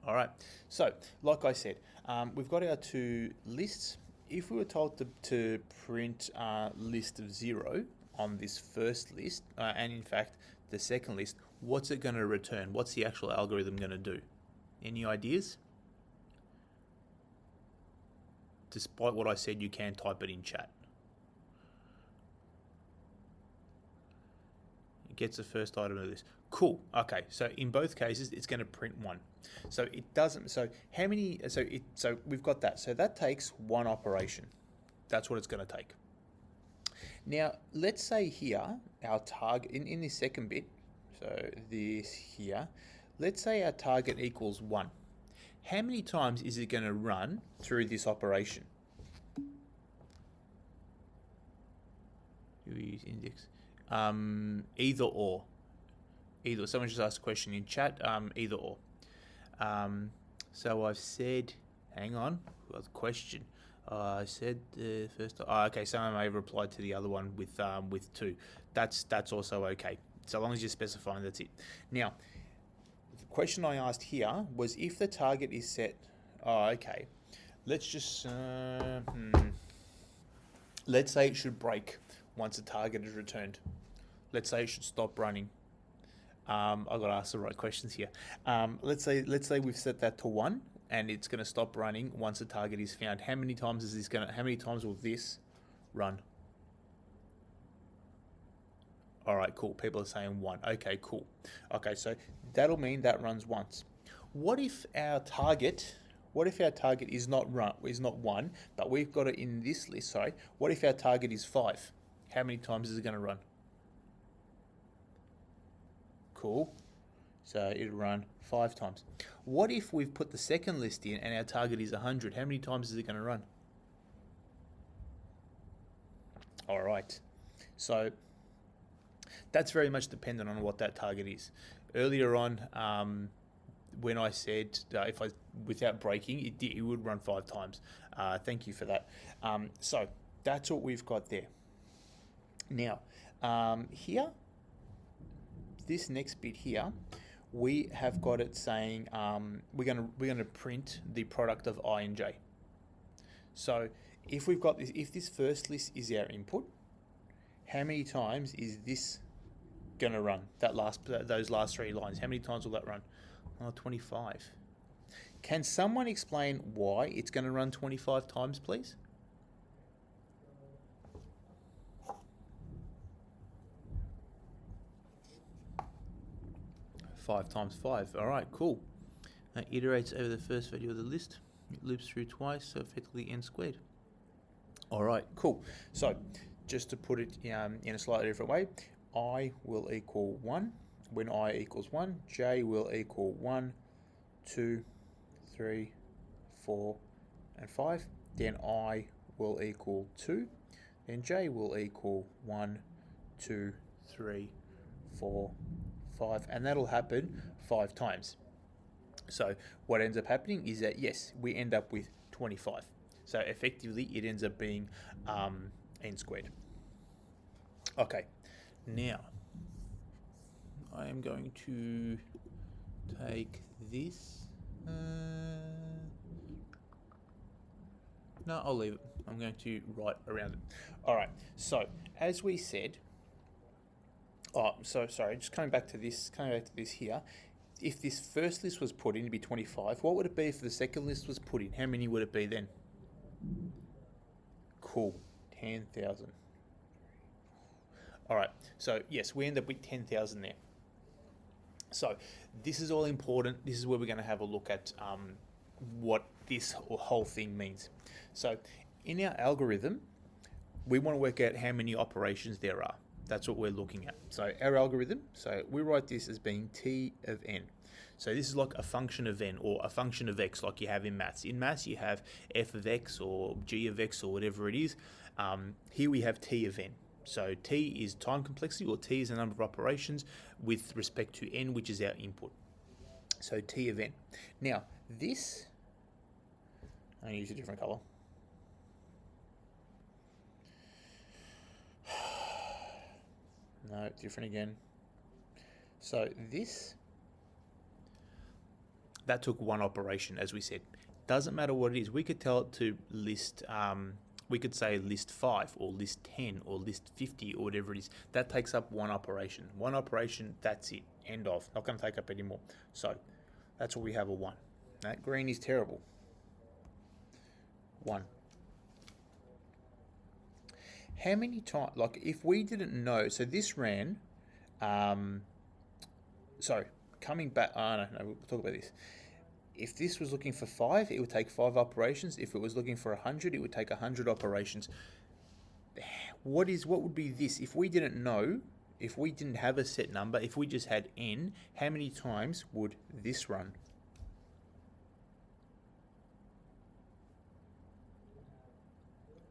All right. So, like I said, we've got our two lists. If we were told to print a list of 0 on this first list, and in fact the second list, what's it going to return? What's the actual algorithm going to do? Any ideas? Despite what I said, you can type it in chat. It gets the first item of this. Cool. Okay. So in both cases, it's going to print 1. So it doesn't. So how many? So we've got that. So that takes one operation. That's what it's going to take. Now let's say here our target in this second bit. So this here. Let's say our target equals 1. How many times is it going to run through this operation? Do we use index? Either or. Either. Someone just asked a question in chat. Either or. So I've said, hang on, what's the question? I said the first. Oh, okay, someone may have replied to the other one with 2. That's also okay. So long as you're specifying, that's it. Now, the question I asked here was if the target is set. Oh, okay. Let's just let's say it should break once the target is returned. Let's say it should stop running. I've got to ask the right questions here. Let's say we've set that to 1 and it's going to stop running once the target is found. How many times will this run? All right, cool. People are saying 1. Okay, cool. Okay, so that'll mean that runs once. What if our target is not 1, but we've got it in this list, sorry. What if our target is 5? How many times is it going to run? Cool. So it'll run 5 times. What if we've put the second list in and our target is 100? How many times is it going to run? All right. So that's very much dependent on what that target is. Earlier on, when I said without breaking, it would run 5 times. Thank you for that. So that's what we've got there. Now, here, this next bit here, we have got it saying we're gonna print the product of I and J. So if we've got this, if this first list is our input, how many times is this gonna run? Those last 3 lines. How many times will that run? Oh, 25. Can someone explain why it's going to run 25 times, please? Five times 5. All right, cool. That iterates over the first value of the list. It loops through twice, so effectively n squared. All right, cool. So just to put it in a slightly different way, I will equal 1. When I equals 1, j will equal 1, 2, 3, 4, and 5. Then I will equal 2. Then j will equal 1, 2, 3, 4, 5. And that'll happen 5 times. So what ends up happening is that, yes, we end up with 25. So effectively, it ends up being n squared. Okay, now I am going to take this. No, I'll leave it. I'm going to write around it. All right. So as we said, sorry. Just coming back to this here. If this first list was put in, it'd be 25. What would it be if the second list was put in? How many would it be then? Cool. 10,000. All right. So yes, we end up with 10,000 there. So this is all important. This is where we're going to have a look at what this whole thing means. So in our algorithm, we want to work out how many operations there are. That's what we're looking at. So our algorithm, so we write this as being t of n. So this is like a function of n or a function of x like you have in maths. In maths, you have f of x or g of x or whatever it is. Here we have t of n. So t is time complexity, or t is the number of operations with respect to n, which is our input. So t of n. Now, this, I'm going to use a different color. No, different again. So this That took one operation, as we said. Doesn't matter what it is. We could tell it to list, we could say list 5 or list 10 or list 50 or whatever it is. That takes up one operation. One operation, that's it. End of. Not going to take up any more. So that's what we have, a 1. That green is terrible. 1. How many times, like if we didn't know, so this ran, coming back, no, we'll talk about this. If this was looking for 5, it would take 5 operations. If it was looking for 100, it would take 100 operations. What would be this? If we didn't know, if we didn't have a set number, if we just had n, how many times would this run?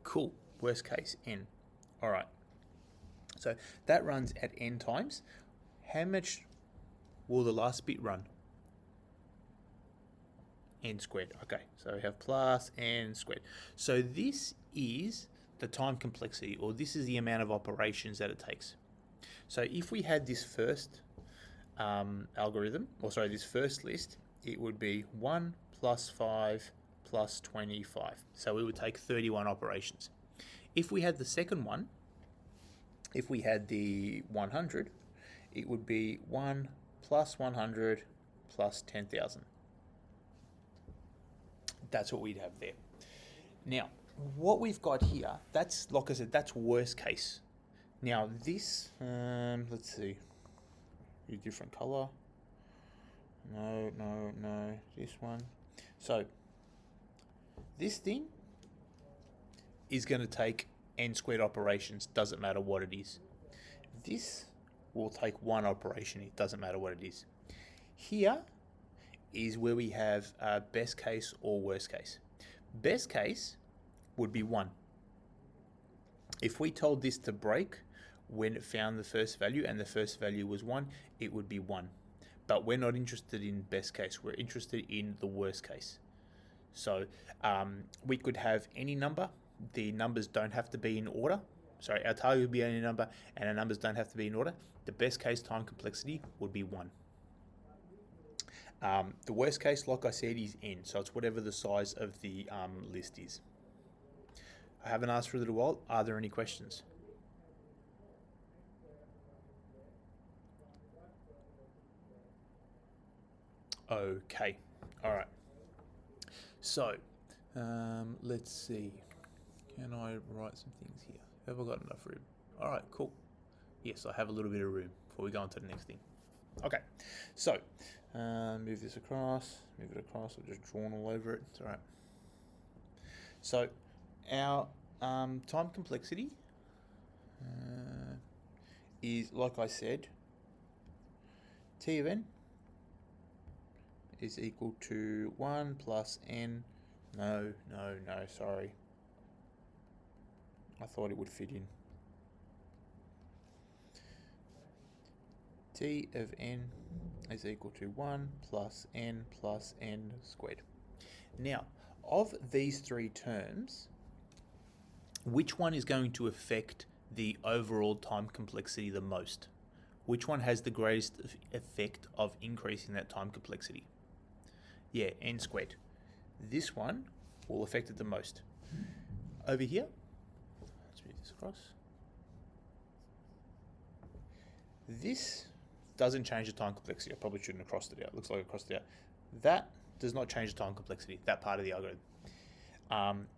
Cool. Worst case, n. All right. So that runs at n times. How much will the last bit run? N squared. Okay, so we have plus n squared. So this is the time complexity, or this is the amount of operations that it takes. So if we had this first this first list, it would be 1 plus 5 plus 25. So we would take 31 operations. If we had the second one, if we had the 100, it would be 1 plus 100 plus 10,000. That's what we'd have there. Now, what we've got here, that's, like I said, that's worst case. Now this, let's see, a different color. No, this one. So this thing is going to take n squared operations, doesn't matter what it is. This will take 1 operation, it doesn't matter what it is. Here is where we have best case or worst case. Best case would be 1. If we told this to break when it found the first value and the first value was 1, it would be 1. But we're not interested in best case, we're interested in the worst case. So we could have any number. The numbers don't have to be in order. Sorry, our target would be any number and our numbers don't have to be in order. The best case time complexity would be 1. The worst case, like I said, is n, so it's whatever the size of the list is. I haven't asked for a little while. Are there any questions? Okay, all right. So, let's see. Can I write some things here? Have I got enough room? All right, cool. Yes, I have a little bit of room before we go on to the next thing. Okay, so move this across, move it across. I've just drawn all over it. It's all right. So our time complexity is, like I said, T of n is equal to 1 plus n. No, sorry. I thought it would fit in. T of n is equal to 1 plus n squared. Now, of these 3 terms, which one is going to affect the overall time complexity the most? Which one has the greatest effect of increasing that time complexity? Yeah, n squared. This one will affect it the most. Over here, let's move this across. This doesn't change the time complexity. I probably shouldn't have crossed it out. Looks like I crossed it out. That does not change the time complexity, that part of the algorithm.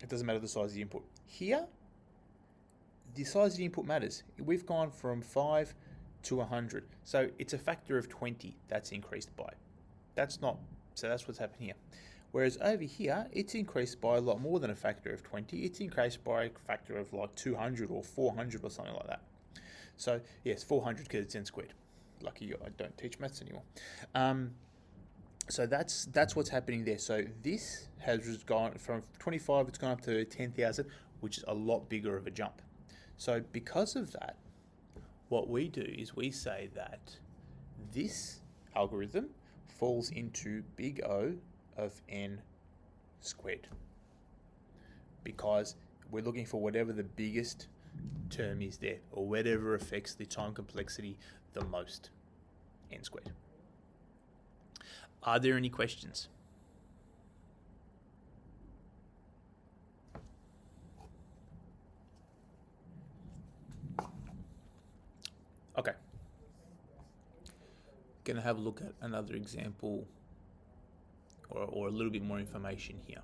It doesn't matter the size of the input. Here, the size of the input matters. We've gone from 5 to 100. So it's a factor of 20 that's increased by. That's what's happening here. Whereas over here, it's increased by a lot more than a factor of 20. It's increased by a factor of like 200 or 400 or something like that. So yes, 400 because it's n squared. Lucky I don't teach maths anymore. So that's what's happening there. So this has just gone from 25, it's gone up to 10,000, which is a lot bigger of a jump. So because of that, what we do is we say that this algorithm falls into big O of n squared, because we're looking for whatever the biggest term is there, or whatever affects the time complexity the most, n squared. Are there any questions? Okay. Going to have a look at another example or a little bit more information here.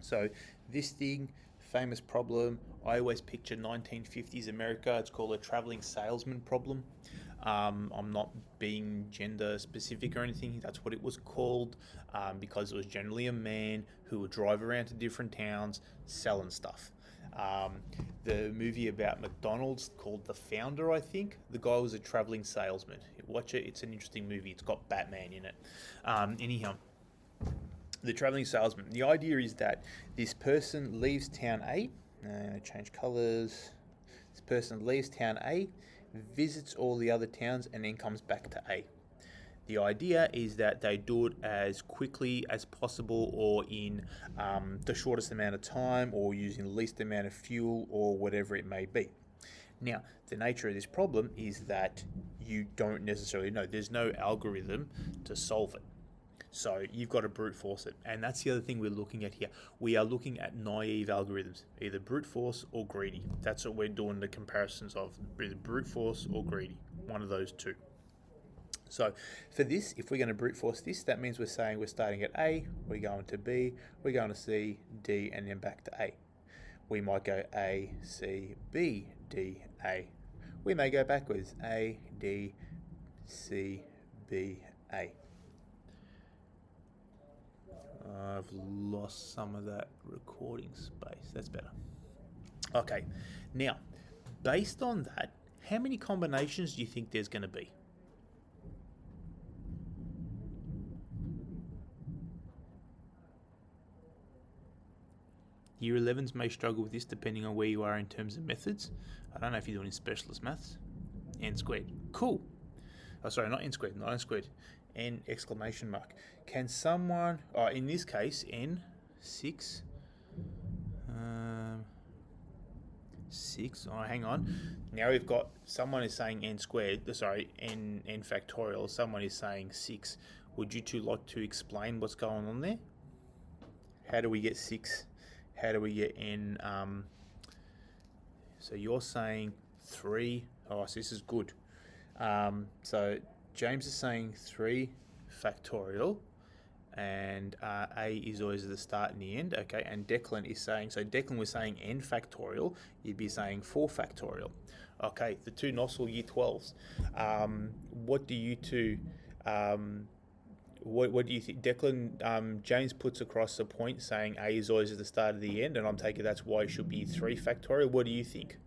So this thing, famous problem, I always picture 1950s America. It's called a traveling salesman problem. I'm not being gender specific or anything. That's what it was called because it was generally a man who would drive around to different towns selling stuff. The movie about McDonald's called The Founder, I think. The guy was a traveling salesman. Watch it. It's an interesting movie. It's got Batman in it. Anyhow, the traveling salesman. The idea is that this person leaves town A. Change colors. This person leaves town A, visits all the other towns, and then comes back to A. The idea is that they do it as quickly as possible or in the shortest amount of time or using the least amount of fuel or whatever it may be. Now, the nature of this problem is that you don't necessarily know. There's no algorithm to solve it. So you've got to brute force it. And that's the other thing we're looking at here. We are looking at naive algorithms, either brute force or greedy. That's what we're doing the comparisons of, either brute force or greedy, one of those two. So for this, if we're going to brute force this, that means we're saying we're starting at A, we're going to B, we're going to C, D, and then back to A. We might go A, C, B, D, A. We may go backwards, A, D, C, B, A. I've lost some of that recording space. That's better. Okay, now, based on that, how many combinations do you think there's going to be? Year 11s may struggle with this depending on where you are in terms of methods. I don't know if you're doing specialist maths. N squared. Cool. Oh, sorry, not N squared, not N squared. N exclamation mark. Can someone, in this case, N, 6. 6. Oh, hang on. Now we've got, someone is saying N squared, N factorial. Someone is saying 6. Would you two like to explain what's going on there? How do we get 6? How do we get N? So you're saying 3. Oh, so this is good. So James is saying 3 factorial, and A is always the start and the end. Okay, and Declan is saying, so Declan was saying N factorial, you'd be saying 4 factorial. Okay, the two Nossal year 12s. What do you two... What do you think? Declan, James puts across a point saying A is always at the start of the end, and I'm taking that's why it should be 3 factorial. What do you think?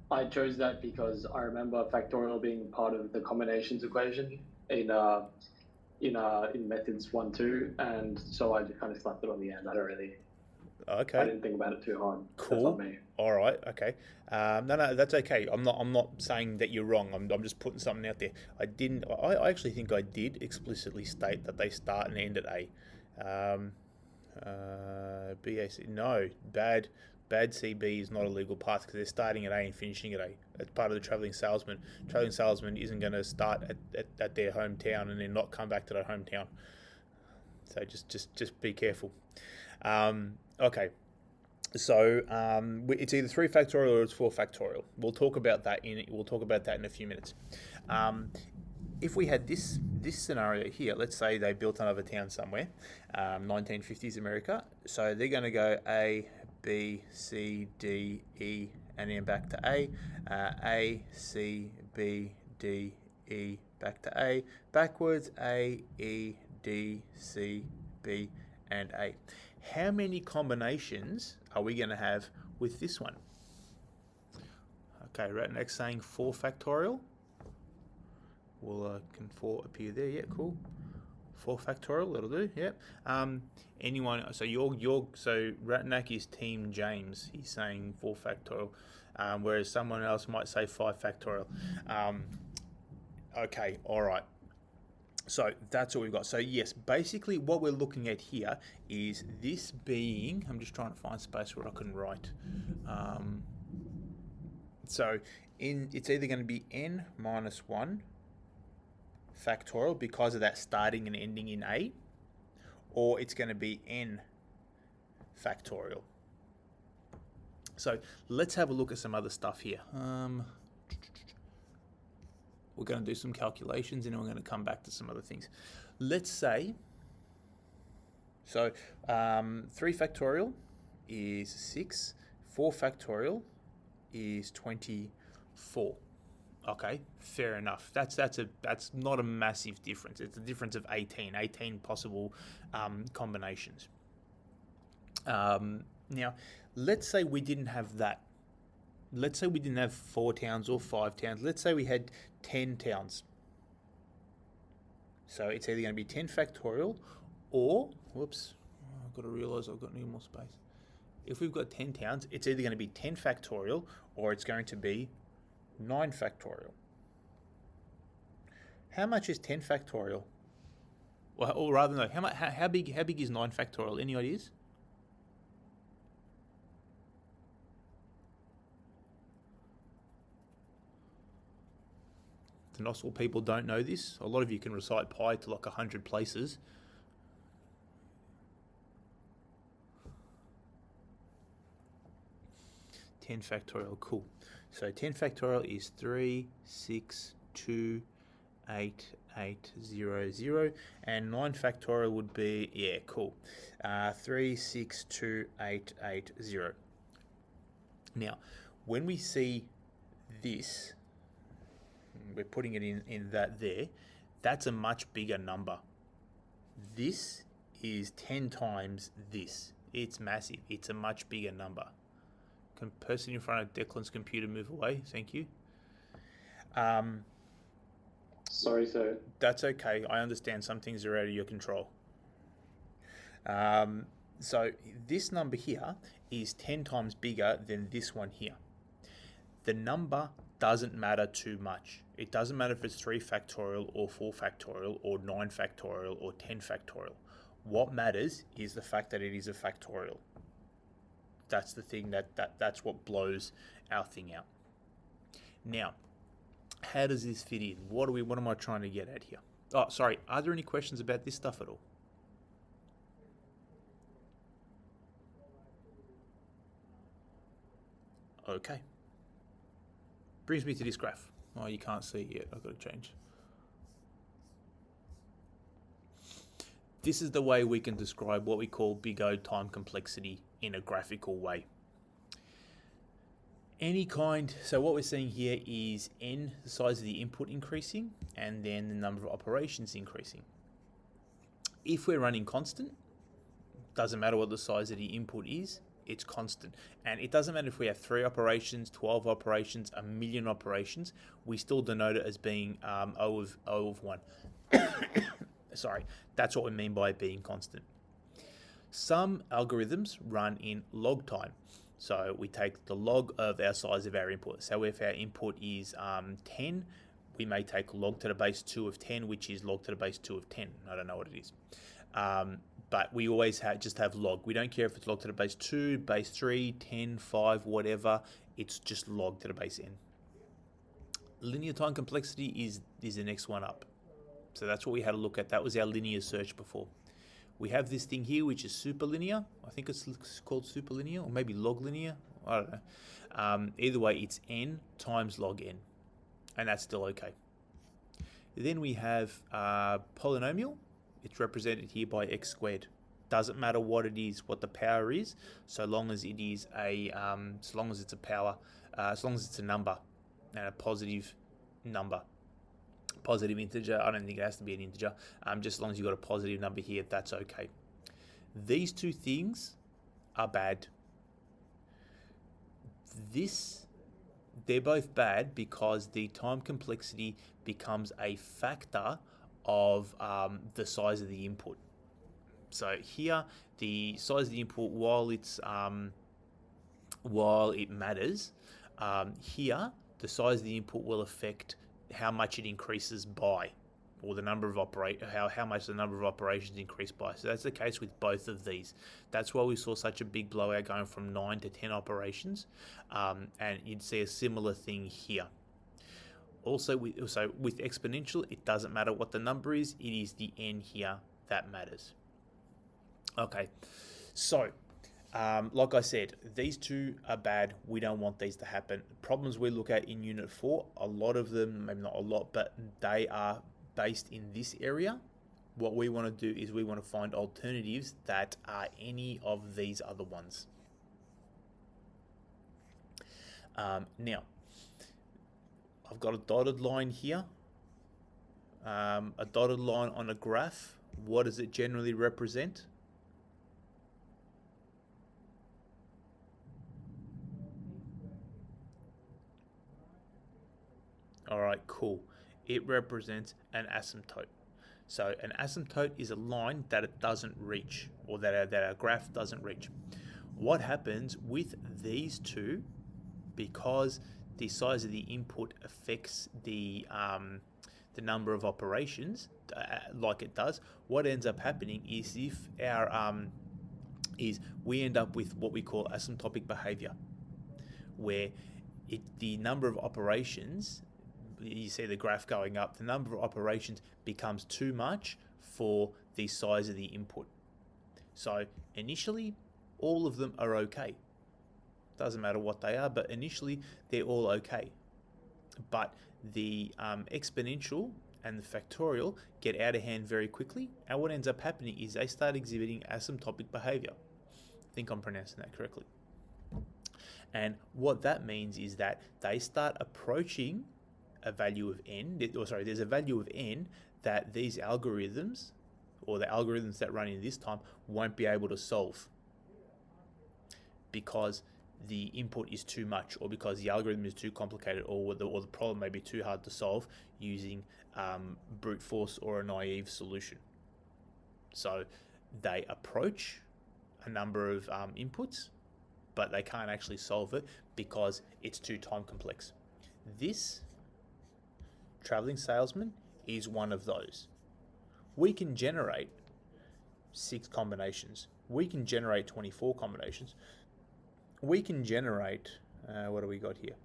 I chose that because I remember factorial being part of the combinations equation in methods 1, 2, and so I just kind of slapped it on the end. I didn't think about it too hard. Cool. That's on me. All right. Okay. No, that's okay. I'm not saying that you're wrong. I'm just putting something out there. I actually think I did explicitly state that they start and end at A. BAC. No, bad CB is not a legal path because they're starting at A and finishing at A. That's part of the travelling salesman. Travelling salesman isn't going to start at their hometown and then not come back to their hometown. So just be careful. Okay. So it's either 3 factorial or it's 4 factorial. We'll talk about that in a few minutes. If we had this scenario here, let's say they built another town somewhere, 1950s America. So they're going to go A, B, C, D, E, and then back to A. A, C, B, D, E, back to A. Backwards, A, E, D, C, B, and A. How many combinations are we going to have with this one? Okay, right next saying 4 factorial. Will can 4 appear there? Yeah, cool. 4 factorial, that'll do. Yep. Anyone? So so Ratnak is Team James. He's saying 4 factorial, whereas someone else might say 5 factorial. Okay, all right. So that's what we've got. So yes, basically what we're looking at here is this being, I'm just trying to find space where I can write. So it's either going to be n minus 1 factorial because of that starting and ending in a, or it's going to be n factorial. So let's have a look at some other stuff here. We're going to do some calculations and then we're going to come back to some other things. Let's say, so 3 factorial is 6, 4 factorial is 24. Okay, fair enough. That's not a massive difference. It's a difference of 18 possible combinations. Now, let's say we didn't have that. Let's say we didn't have 4 towns or 5 towns. Let's say we had 10 towns. So it's either going to be 10 factorial or, whoops, I've got to realise I've got no more space. If we've got 10 towns, it's either going to be 10 factorial or it's going to be 9 factorial. How much is 10 factorial? Well, or rather, no, how big is 9 factorial? Any ideas? The Noswell people don't know this. A lot of you can recite pi to like 100 places. Ten factorial, cool. So 10 factorial is 3, 6, 2, 8, 8, 0, 0. And 9 factorial would be, yeah, cool. 3, 6, 2, 8, 8, 0. Now, when we see this, we're putting it in that there, that's a much bigger number. This is 10 times this. It's massive. It's a much bigger number. Can person in front of Declan's computer move away? Thank you. Sorry, sir. That's okay. I understand some things are out of your control. So this number here is 10 times bigger than this one here. The number doesn't matter too much. It doesn't matter if it's 3 factorial or 4 factorial or 9 factorial or 10 factorial. What matters is the fact that it is a factorial. That's the thing that's what blows our thing out. Now, how does this fit in? What am I trying to get at here? Oh, sorry. Are there any questions about this stuff at all? Okay. Brings me to this graph. Oh, you can't see it yet. I've got to change. This is the way we can describe what we call big O time complexity in a graphical way. So what we're seeing here is n, the size of the input increasing, and then the number of operations increasing. If we're running constant, doesn't matter what the size of the input is, it's constant. And it doesn't matter if we have 3 operations, 12 operations, 1,000,000 operations, we still denote it as being O of 1. Sorry, that's what we mean by it being constant. Some algorithms run in log time. So we take the log of our size of our input. So if our input is 10, we may take log to the base 2 of 10, which is log to the base 2 of 10. I don't know what it is. But we always just have log. We don't care if it's log to the base 2, base 3, 10, 5, whatever. It's just log to the base n. Linear time complexity is the next one up. So that's what we had to look at. That was our linear search before. We have this thing here, which is superlinear. I think it's called superlinear, or maybe log linear. I don't know. Either way, it's n times log n, and that's still okay. Then we have polynomial. It's represented here by x squared. Doesn't matter what it is, what the power is, so long as it is so long as it's a power, as long as it's a number, and a positive number. Positive integer, I don't think it has to be an integer, just as long as you've got a positive number here, that's okay. These two things are bad. They're both bad because the time complexity becomes a factor of the size of the input. So here, the size of the input, while it matters, here the size of the input will affect how much it increases by. or the number of how much the number of operations increased by. So that's the case with both of these. That's why we saw such a big blowout going from 9 to 10 operations, and you'd see a similar thing here. Also, with exponential, it doesn't matter what the number is, it is the n here that matters. Okay, so like I said, these two are bad. We don't want these to happen. Problems we look at in Unit 4, a lot of them, maybe not a lot, but they are based in this area. What we want to do is we want to find alternatives that are any of these other ones. Now, I've got a dotted line here, a dotted line on a graph. What does it generally represent? All right, cool. It represents an asymptote. So an asymptote is a line that it doesn't reach, or that our graph doesn't reach. What happens with these two, because the size of the input affects the number of operations, like it does, what ends up happening is if our we end up with what we call asymptotic behavior, where the number of operations, you see the graph going up, the number of operations becomes too much for the size of the input. So initially, all of them are okay. Doesn't matter what they are, but initially they're all okay. But the exponential and the factorial get out of hand very quickly, and what ends up happening is they start exhibiting asymptotic behavior. I think I'm pronouncing that correctly. And what that means is that they start approaching a value of n, there's a value of n that these algorithms, or the algorithms that run in this time, won't be able to solve because the input is too much, or because the algorithm is too complicated, or the problem may be too hard to solve using brute force or a naive solution. So they approach a number of inputs, but they can't actually solve it because it's too time complex. This traveling salesman is one of those. We can generate 6 combinations. We can generate 24 combinations. We can generate, what do we got here?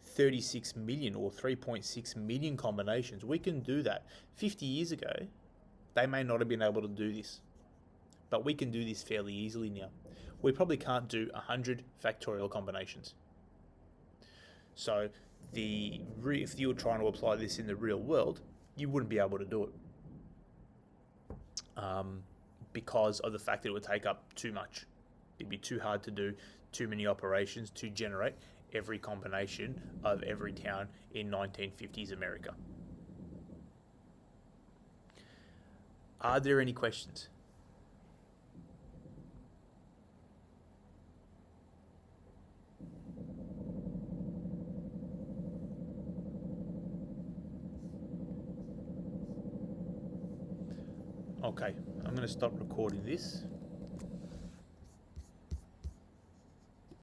36 million or 3.6 million combinations. We can do that. 50 years ago, they may not have been able to do this, but we can do this fairly easily now. We probably can't do 100 factorial combinations. So if you were trying to apply this in the real world, you wouldn't be able to do it because of the fact that it would take up too much. It'd be too hard to do too many operations to generate every combination of every town in 1950s America. Are there any questions? Okay, I'm going to stop recording this.